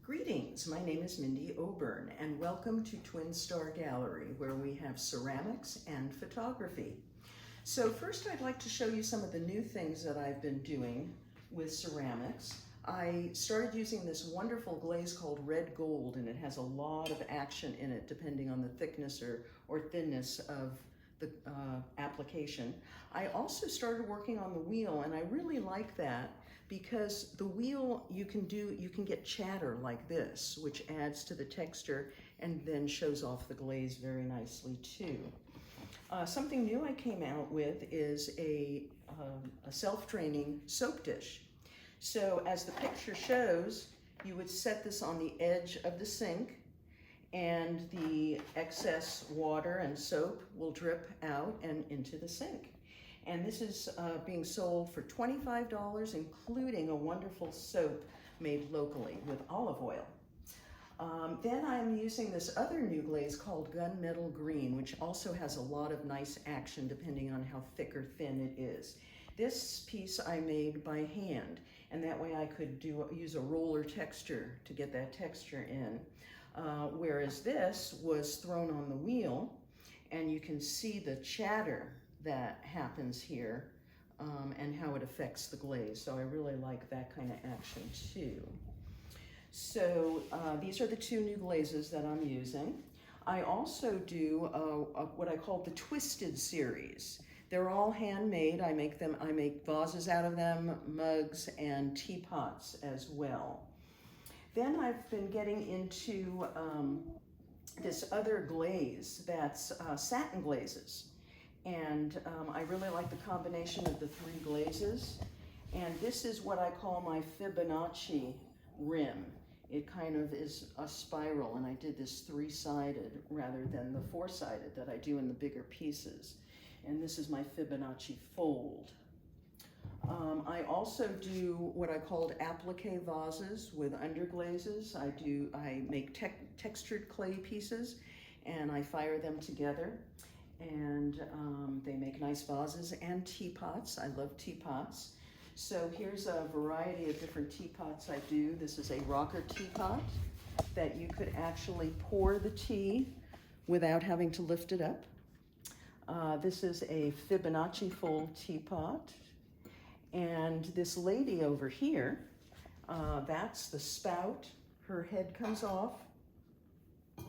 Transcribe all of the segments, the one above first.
Greetings, my name is Mindy Oberne, and welcome to Twin Star Gallery, where we have ceramics and photography. So first I'd like to show you some of the new things that I've been doing with ceramics. I started using this wonderful glaze called red gold, and it has a lot of action in it depending on the thickness or thinness of the application. I also started working on the wheel, and I really like that because the wheel you can get chatter like this, which adds to the texture and then shows off the glaze very nicely too. Something new I came out with is a self-draining soap dish. So as the picture shows, you would set this on the edge of the sink, and the excess water and soap will drip out and into the sink. And this is being sold for $25, including a wonderful soap made locally with olive oil. Then I'm using this other new glaze called gunmetal green, which also has a lot of nice action depending on how thick or thin it is. This piece I made by hand, and that way I could use a roller texture to get that texture in. Whereas this was thrown on the wheel, and you can see the chatter that happens here and how it affects the glaze. So I really like that kind of action too. So these are the two new glazes that I'm using. I also do what I call the Twisted series. They're all handmade. I make vases out of them, mugs, and teapots as well. Then I've been getting into this other glaze that's satin glazes. And I really like the combination of the three glazes. And this is what I call my Fibonacci rim. It kind of is a spiral, and I did this three-sided rather than the four-sided that I do in the bigger pieces. And this is my Fibonacci fold. I also do what I called applique vases with underglazes. I make textured clay pieces, and I fire them together. And they make nice vases and teapots. I love teapots. So here's a variety of different teapots I do. This is a rocker teapot that you could actually pour the tea without having to lift it up. This is a Fibonacci fold teapot. And this lady over here, that's the spout. Her head comes off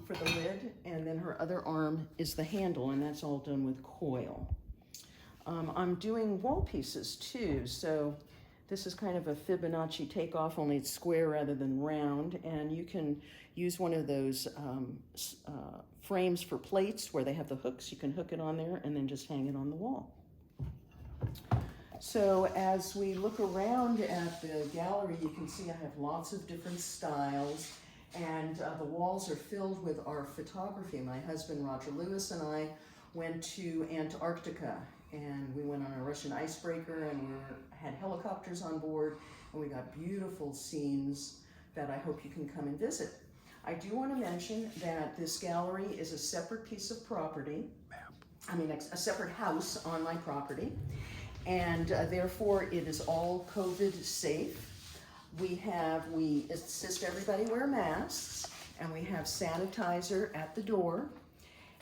for the lid, and then her other arm is the handle, and that's all done with coil. I'm doing wall pieces too, so this is kind of a Fibonacci takeoff, only it's square rather than round, and you can use one of those frames for plates where they have the hooks. You can hook it on there and then just hang it on the wall. So as we look around at the gallery, you can see I have lots of different styles. And the walls are filled with our photography. My husband, Roger Lewis, and I went to Antarctica, and we went on a Russian icebreaker, and we had helicopters on board, and we got beautiful scenes that I hope you can come and visit. I do want to mention that this gallery is a separate piece of property. A separate house on my property, and therefore it is all COVID safe. We insist everybody wear masks, and we have sanitizer at the door,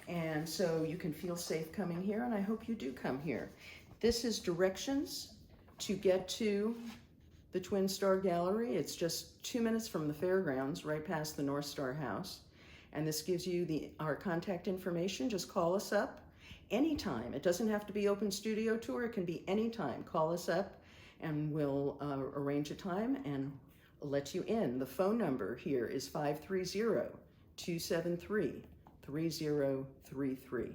and so you can feel safe coming here, and I hope you do come here. This is directions to get to the Twin Star Gallery. It's just 2 minutes from the fairgrounds, right past the North Star House, and this gives you our contact information. Just call us up anytime. It doesn't have to be open studio tour. It can be anytime. Call us up, and we'll arrange a time and let you in. The phone number here is 530-273-3033.